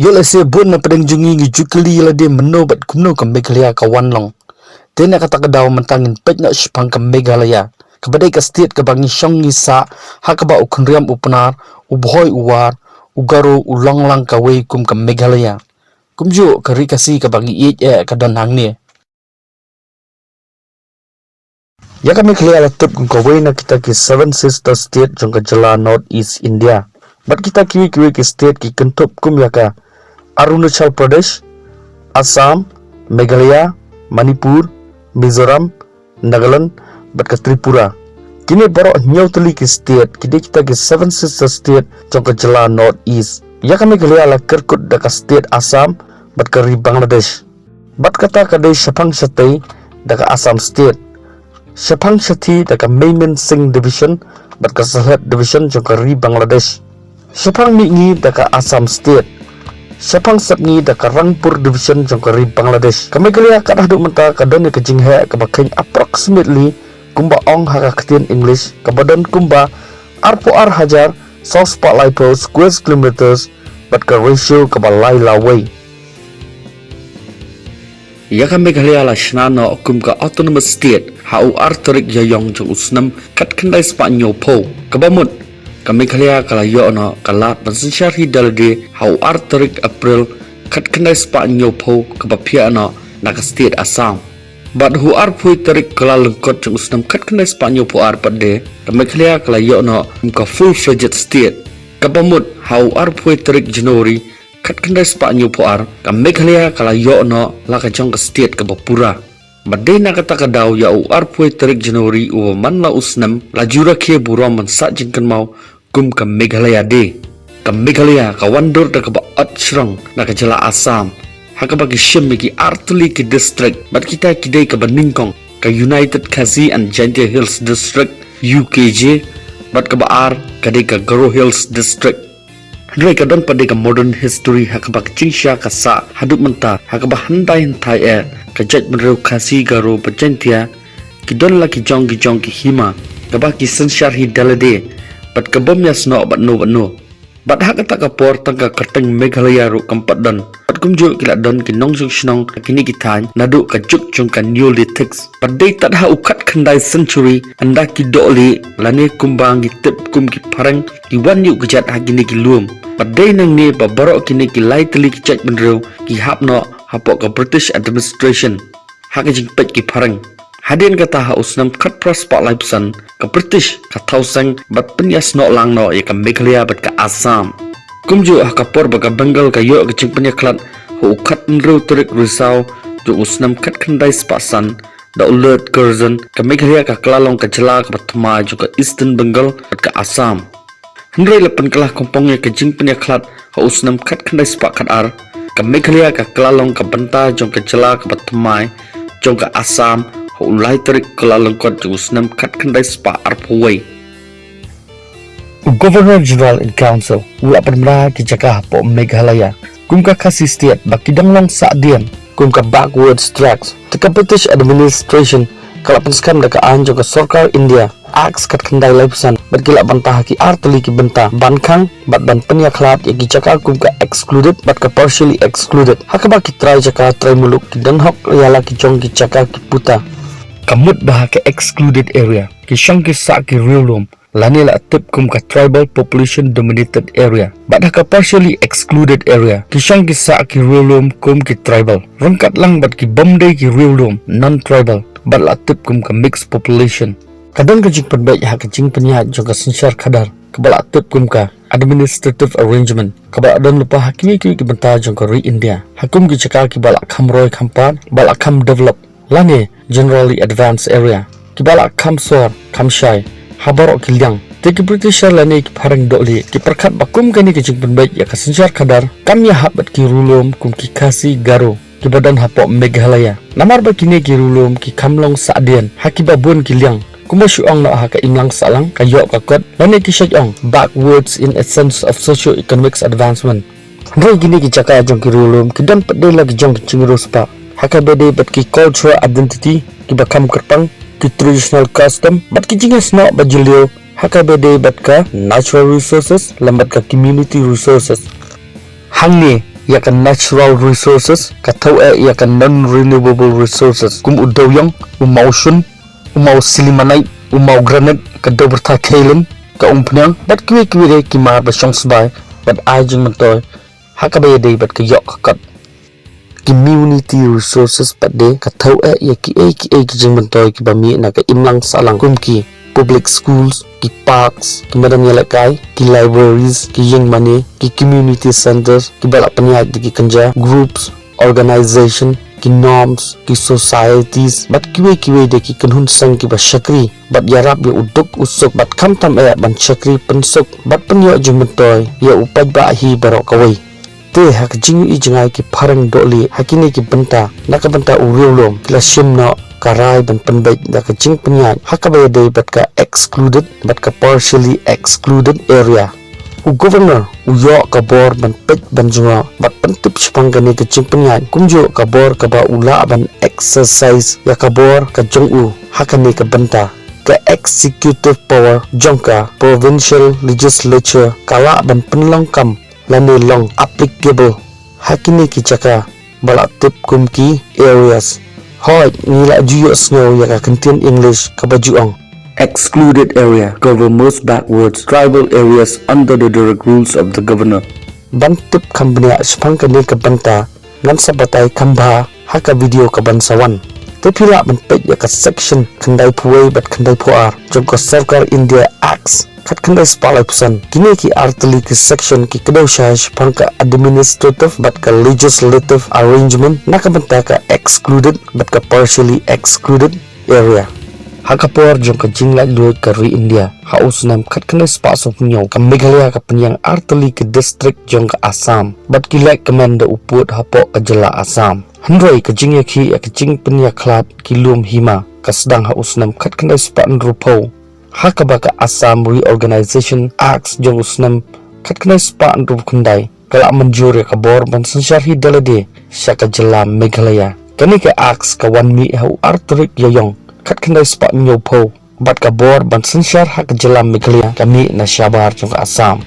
Yo la se bon na pedang jungi ngi jukli la de menobat kumno ka Meghalaya ka Wanlong. Tena kata kadaw mentangin pet na shpang ka Meghalaya. Kabadai ka state ka bangi syong ngi sa hakaba ukunriam upanar ubhoy uwar ugaro ulonglang ka wei kum ka Meghalaya. Kumjo kari kasi ka bangi ka donhang ni. Ya ka Meghalaya la tup kum ka wei na kita ki Seven Sister State jong ka jala North East India. Bat kita kiwi ki state ki kentup kum ya ka Arunachal Pradesh, Assam, Meghalaya, Manipur, Mizoram, Nagaland, bat ka Tripura. Kini borok nyau teli ki state kini kita ki Seven Sister State jong ka jala North East. Ya ka Meghalaya la kerkut da ka state Assam bat ka ri Bangladesh. Bat kata ka dei Shapang Shatai da ka Assam State. Shapang Shati da ka Maimin Singh Division bat ka Sylhet Division jong ka ri Bangladesh. Shapang Mingi da ka Assam State. Shapang Sapni da ka Rangpur Division jong ka ri Bangladesh. Ka Meghalaya ka dahdu menta ka don ka jinghe ka bakheng approximately kumba ong haka ketian English ka badan kumba arpo ar hajar sauce pa laipo square kilometers bat ka ratio ka balai laway. Ya ka Meghalaya la shnano kum ka autonomous state hau artorik yayong jong usnam kat kendai Spanyol po ka bamut ka Meghalaya kala yono kala pensiar hidalde hau artorik April kat kendai Spanyol po ka bapiano na ka state Assam. Bat hu arpui tarik kala lengkot jong usnam kat kendai Spanyol po ar pade ka Meghalaya kala yono ka full-fledged state ka bamut hau arpui tarik Januari kat kendai Spanyol po ar ka Meghalaya kala yono la ka jong ka state ka bapura. Badai na kata kadaw ya u arpui tarik Januari u man la usnam la jura ke buram man sa jingkan mau kum ka Meghalaya de. Ka Meghalaya ka wandur da ka ba atshrang na ka jala Assam. Haka bagi syem ki artuli ki district bat kita kidai ka Baningkong ka United Khasi and Jaintia Hills district UKJ bat ka baar kadai ka Garo Hills district. Handai ka don padai ka modern history haka bagi cingsha ka sa haduk menta haka ba handai hentai ka jat menreu Khasi Garo Jaintia ki don la ki jong ki hima ka bagi sensyar hi dalade bat ka bom yasno bat no bat haka ta ka por tangka kerteng Meghalaya ru kampat don bat kumjo kila don ki nongsung shnong kini kitan nadu ka juk jong ka Neolithics padai tat ha ukat khandai century anda ki doli lane kumbang ki tip kum ki parang ki wan yu kejat ha kini ki luom padai nang ne ba borok kini ki lai teli ki chat benreu ki hapno hapok ka British administration ha ka jing pet ki parang hadin kata ha usnam kat pras pak lai pesan ka British ka tausang bat penyas no lang no ya ka Meghalaya bat ka Assam. Kumjo ha ka por ba ka Bengal ka yo ka jing penyaklat hu kat nreu terik risau jo usnam kat khandai spasan da ulet Curzon ka Meghalaya ka Klalong ka jela ka Batma jo ka Eastern Bengal bat ka Assam. Hendrai lepan kelah kompongnya ka jing penyaklat ha usnam kat khandai spak kat ar ka Meghalaya ka Klalong ka Banta jong ka jela ka Batma jong ka Assam ulai terik kala lengkot usnam kat kendai spa arpawai. Governor General in Council ula permra ki jaka po Meghalaya kum ka Khasi state bakidang long sa dian kum ka backward tracks teka British administration kala penskam da ka anjo ka Sarkar India aks kat kendai laipusan bat gila bantah ki arteli ki benta bankang bat ban penyaklat ya ki jaka kum ka excluded bat ka partially excluded hakaba ki try jaka try muluk ki danhok yala ki jong ki jaka ki puta kamut bah ke excluded area ki syang ki sa ki realum lani la tip kum ka tribal population dominated area bat ka partially excluded area ki syang ki sa ki realum kum ki tribal rangkat lang bat ki bomdai ki realum non tribal bat la tip kum ka mixed population kadang ka jing penbai ha ka jing penya jong ka sensar kadar ka bala tip kum ka administrative arrangement ka bala don lupa hakimi ki benta jong ka ri India hakum ki chaka ki bala khamroi khampan bala kham develop lani generally advanced area kibala kamsor kamshai habarok kilyang teki British lani ki parang doli ki perkat bakum kani ki jing penbai ya ka senjar kadar kam ya habat ki rulum kum ki Khasi Garo ki badan hapok Meghalaya namar ba kini ki rulum ki kamlong sadian hakiba bun kilyang kumba syuang na ha ka imlang salang ka yo ka kot lani ki syong backwards in essence of socio-economic advancement ndai gini ki jaka jong ki rulum ki dan pedai lagi jong ki cingro spa haka bede bat ki cultural identity ki bakam kerpang ki traditional custom bat ki jingas no bajulio haka bede bat ka natural resources lambat ka community resources hangni ya kan natural resources ka thau ya kan non renewable resources kum udoyong umausun umau silimanite umau granite ka dobrta khelen ka umpnyang bat kwi re ki mar ba song sbai bat ajing mantoy hakabe dei bat ka yok kat community resources pat de ka thau ya ki jing mantoy ki bami na ka imlang salang kum ki public schools, ki parks, ki madam yalakai, ki libraries, ki young money, ki community centers, ki balak peniat ki kanja, groups, organization, ki norms, ki societies, bat kiwe de ki kanhun sang ki ba syakri, bat yarap ya uduk usuk, bat kam tam ban syakri pensuk, bat penyo jumentoy, ya upaj ba hi barok kawai. Te hak jingu I jengai ki parang doli, hakini ki benta, naka benta uriulom, kila syemno, karai ban penbaik da ka jing penyat hakabaya day bat ka excluded bat ka partially excluded area u governor u yo ka bor ban pek ban junga bat pentip sepang gani ka jing penyat kumjo ka bor ka ba ula ban exercise ya ka bor ka jong u hakani ka benta ka executive power jongka provincial legislature kala ban penlong kam lani long applicable hakini ki chaka bala tip kumki areas Hoi, nila juyo snow ya ka contain English kabajuang. Excluded area cover most backwards tribal areas under the direct rules of the governor. Bantip kambnya sepang kani ka banta ngan sabatay kamba haka video ka bansawan. Tepila banpet ya ka section kandai puway bat kandai puar jog ka Sarkar India Acts kat kandai spalay pusan kini ki artili ki section ki kadaw siya sepang ka administrative bat ka legislative arrangement nakabanta ka excluded bat ka partially excluded area hakapor jong ka jingla duit ka ri India haus nam kat kandai spaso punyaw ka Meghalaya ka penyang artili ki district jong ka Assam bat ki like commander uput hapo ka jela Assam Handroi ka jing ki ka jing penya klat ki lum hima ka sedang haus nam kat kandai span rupo hakaba ka Assam Reorganization Acts jong usnam kat kandai span rup kandai kala manjuri ka bor ban sansyarhi dalade siya ka jela Meghalaya kani ka Acts ka wanmi hau artorik yoyong kat kandai span nyopo bat ka bor ban sansyar ha ka jela Meghalaya kami na syabar jong ka Assam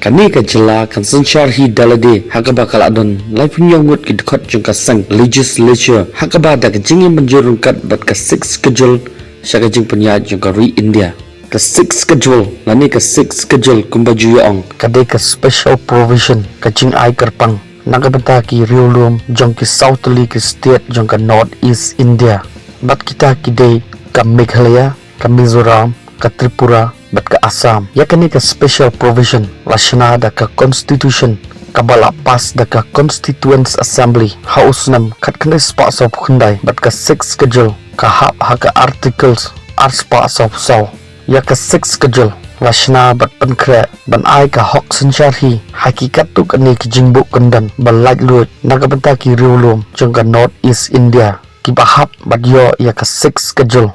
kani ka jela kan sansyarhi dalade hakaba kala don lai punyongut ki dekat jong ka sang legislature hakaba da ka jingi manjurung kat bat ka 6 schedule siya ka jing penyat jong ka ri India ka 6 schedule lani ka 6 schedule kumbaju yoong kadai ka special provision ka jing ai kerpang nakabenta ki riulum jong ki southerly ki state jong ka north east India bat kita kidai ka Meghalaya ka Mizoram ka Tripura bat ka Assam yakani ka special provision lasna da ka constitution kabala pas da ka constituents assembly haus nam kat kandai spa so khandai bat ka 6 schedule ka haka articles arspa so so ya ka 6 schedule lasna bat pankre ban ai ka hok sansyarhi hakikat tu kani ki jingbu kandan balaj lut nakabenta ki riulum jong ka north east India ki bahap bat yo ya ka 6 schedule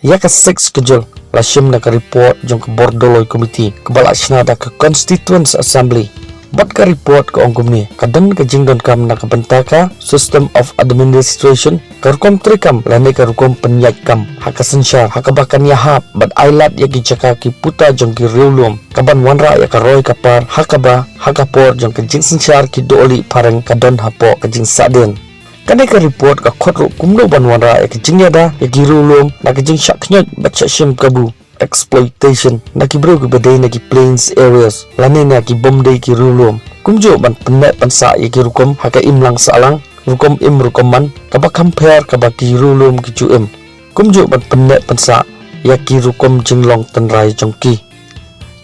ya ka 6 schedule lasim na ka report jong ka bordoloi committee kabala sna da ka constituents assembly bat ka report ka ongkumni kadan ka jingdon kam na kabenta ka system of administration karukom trikam lani karukom penyat kam hakasensyar hakabakan yahap bat ailat ya kijaka ki puta jong ki riulum kaban wanra ya ka roy kapar hakaba hakapor jong ka jing sensyar ki doli parang kadon hapo ka jing saden kani ka report ka khotru kumno ban wanra ya ki jingyada ya ki riulum na ka jing syaknyat bat syashim kabu exploitation na ki bro badai na ki plains areas lani na ki bomdai ki rulum kumjo ban penek pansa ya ki rukom haka imlang salang rukom im rukoman kaba compare kaba ki rulum ki juem kumjo ban penek pansa ya ki rukom jinglong tenrai jongki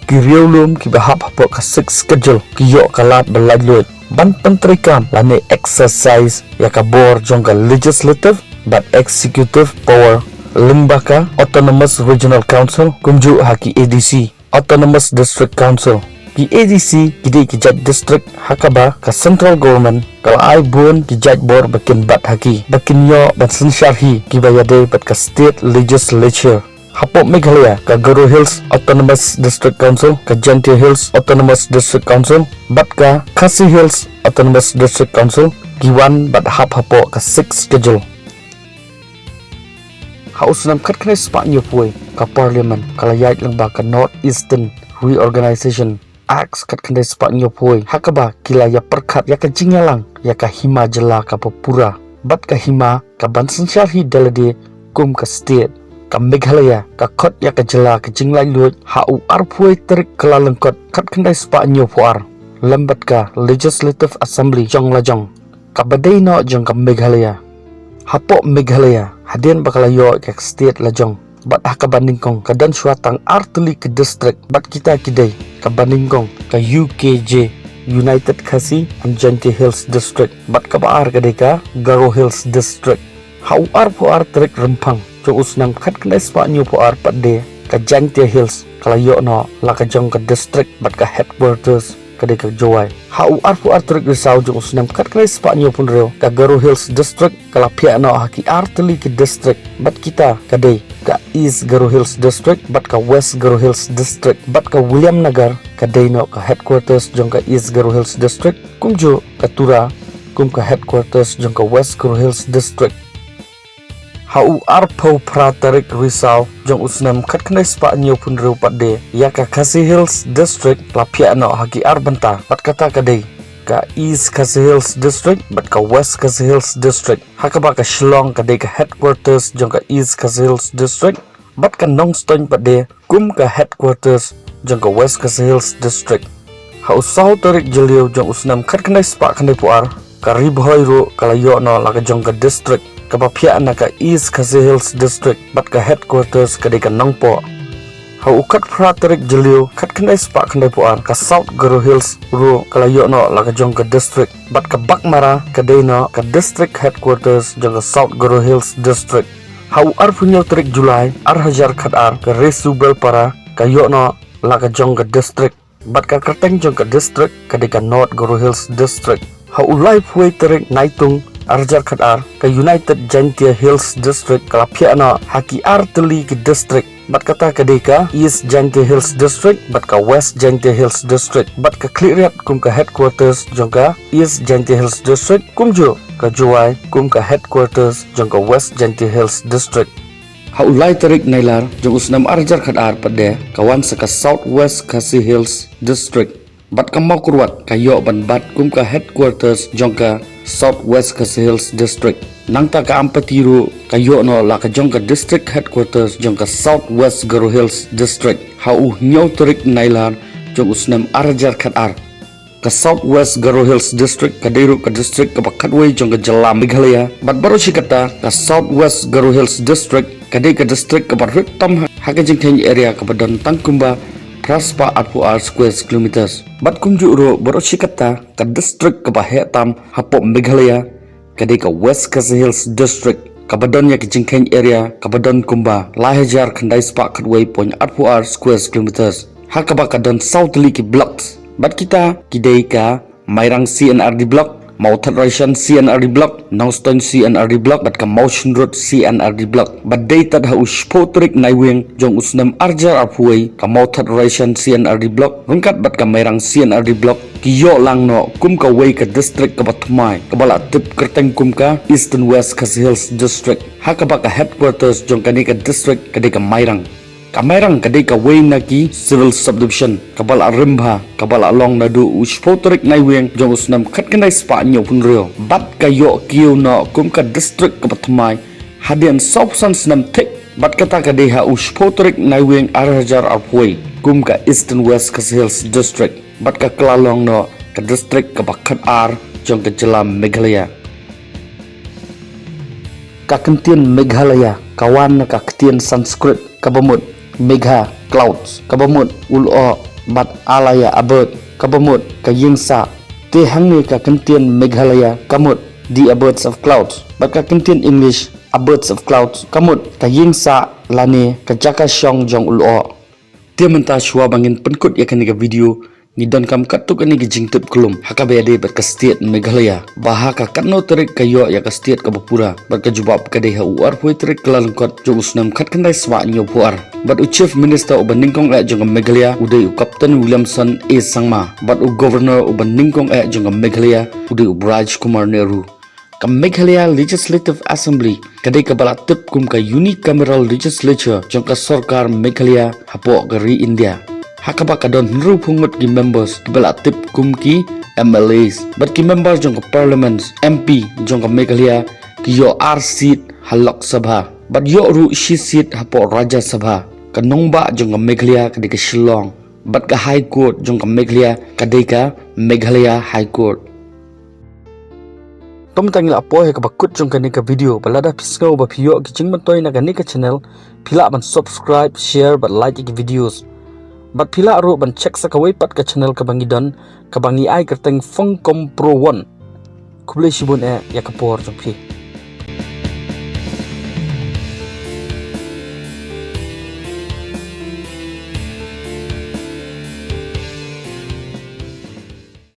ki rulum ki bahap hapo ka 6 schedule ki yo kalat balajlut ban pentrikam lani exercise ya ka bor jongka legislative but executive power Limbaka Autonomous Regional Council kumju haki ADC Autonomous District Council ki ADC kidi ki jaj district hakaba ka central government kala ai bun ki jaj bor bakin bat haki bakin yo ban sansyarhi ki bayade bat ka state legislature hapo Meghalaya ka Garo Hills Autonomous District Council ka Gentia Hills Autonomous District Council bat ka Khasi Hills Autonomous District Council ki wan bat hapo ka 6 schedule haus nam kat kena sepak nyopuai ka parliament kalayat lang ba ka North Eastern Reorganization aks kat kendai Spanyol poi hakaba kila ya perkat ya ka jingalang ya ka hima jela ka papura bat ka hima ka bansan syarhi dalade kum ka state ka Meghalaya ka khot ya ka jela ka jinglai lut hau arpoi terik kala lengkot kat kendai Spanyol puar lambat ka Legislative Assembly jong lajong ka badai no jong ka Meghalaya hapok Meghalaya hadian bakalayo ka state lajong bat hakabanding kong kadan suatang arteli ke district bat kita kidai kabanding ka UKJ United Khasi and Jaintia Hills District bat kabaar kadeka Garo Hills District hau ar terik rempang jo usnang khat kendai Spanyol puar padde ka Jaintia Hills kalayo no la ka jong ka district bat ka headquarters kadeka jowai hau ar terik risau jo usnang khat kendai Spanyol pun reo ka Garo Hills District kala pia no haki arteli ke district bat kita kadai ka East Garo Hills District bat ka West Garo Hills District bat ka William Nagar ka Dino ka headquarters jong ka East Garo Hills District kumjo ka Tura kum ka headquarters jong ka West Garo Hills District hau arpo pratarik risau jong usnam khat kendai Spanyol pun reu padde ya ka Khasi Hills District lapia no haki arbanta bat kata kadai ka East Khasi Hills District bat ka West Khasi Hills District hakaba ka Shillong kadai ka headquarters jong ka East Khasi Hills District bat ka Nongstoin padde kum ka headquarters jong ka West Khasi Hills District hau sahu tarik jeliu jong usnam khat kendai spa kendai puar ka Ribhoi ro kalayo no la ka jong ka district ka bapia na ka East Khasi Hills District bat ka headquarters kadai ka Nongpo hau ukat pratarik jeliu khat kendai spa kendai puar ka South Garo Hills ro kalayo no la ka jong ka district bat ka Bakmara kadai no ka district headquarters jong ka South Garo Hills District hau ar punyo tarik Julai ar hajar khat ar ka Resu Belpara kayo no la ka jong ka district bat ka Kerteng jong ka district kadai ka North Garo Hills District hau ulai puai tarik Naitung arjar khat ar ka United Jaintia Hills District kalapia no haki arteli ke district bat kata kadai ka East Jaintia Hills District bat ka West Jaintia Hills District bat ka Kliriat kum ka headquarters jong ka East Jaintia Hills District kumjo ka Juwai kum ka headquarters jong ka West Jaintia Hills District hau ulai tarik nailar jong usnam arjar khat ar padde kawan sa ka South West Khasi Hills District bat ka Maukurwat kayo ban bat kum ka headquarters jong ka South West Khasi Hills District nangta ka Ampatiru kayo no la ka jong ka district headquarters jong ka South West Garo Hills District hau nyau tarik nailar jong usnam arjar khat ar ka South West Garo Hills District ka Deiru ka district ka Pakatway jong ka Jala Meghalaya bat baru sikata ka South West Garo Hills District ka Dei ka district ka Barritam haka jingtheng area ka Badan Tangkumba Praspa atpu ar square kilometers bat kumju ro baru sikata ka district ka Bahetam hapok Meghalaya ka Dei ka West Khasi Hills District ka Badan ya ka jingtheng area ka Badan Kumba lahajar khandai spa khatway pon atpu ar square kilometers haka ba ka dan South Liki blocks bat kita kidai ka Mairang CNRD block Mauthat Raishan CNRD block Nongstoin CNRD block bat ka Motion Road CNRD block bat data ha uspotrik naiwing jong usnam arjar apuai ka Mauthat Raishan CNRD block rungkat bat ka Mairang CNRD block kiyo lang no kum ka way ka district ka Batmai ka bala tip Kerteng kum ka Eastern West Khasi Hills District haka ba ka headquarters jong kani ka district kadai ka Mairang Kamerang kadai ka way naki civil subdivision kabal arimbha kabal along nadu uspotrik naiweng jong usnam khat kanai Spanyol pun reo bat kayo kiyo no kum ka district ka Batmai hadian sopsan snam tik bat kata kadai ha uspotrik naiweng arhajar apoi kum ka Eastern West Khasi Hills District bat ka Klalong no ka district ka Bakhat ar jong ka Jala Meghalaya ka Kentian Meghalaya kawan ka Ketian Sanskrit kabamut Megha Clouds kabamut ulo bat alaya abot kabamut ka Yingsa te hangni ka Kentian Meghalaya kamut the abodes of clouds bat ka Kentian English abodes of clouds kamut ka Yingsa lani ka Jakashong jong ulo te menta shwa bangin penkut ya kani ka video ni don kam katuk ani gijing tip kulum hakabe ade bat ka state Meghalaya baha ka katno terik kayo ya ka state ka Bapura bat ka jubab ka de ha uar poi terik kelalengkot jo usnam khat kandai swa nyo puar bat u chief minister uban ningkong jong Meghalaya udai u Captain Williamson A Sangma bat u governor uban ningkong jong Meghalaya udai u Raj Kumar Nehru ka Meghalaya Legislative Assembly kadai ka bala tip kum ka unicameral legislature jong ka sarkar Meghalaya hapo ka India hakaba kadon ru pungut ki members ki bala tip kum ki MLAs but ki members jong ka parliaments MP jong ka Meghalaya ki yo R seat halok sabha but yo ru shi seat hapo Rajya Sabha kanongba jong ka Meghalaya ka di ka Shillong but ka High Court jong ka Meghalaya ka di ka Meghalaya High Court. Tom tangil apoy ka bakut jong ka ni ka video balada pisngau ba piyo ki jingman toy na ka ni ka channel pila ban subscribe share but like ki videos but pila ro ban check sa kawai pat ka channel ka bangi don ka bangi ai kerteng Fongkom Pro 1 kublai sibun ya kapor jong pi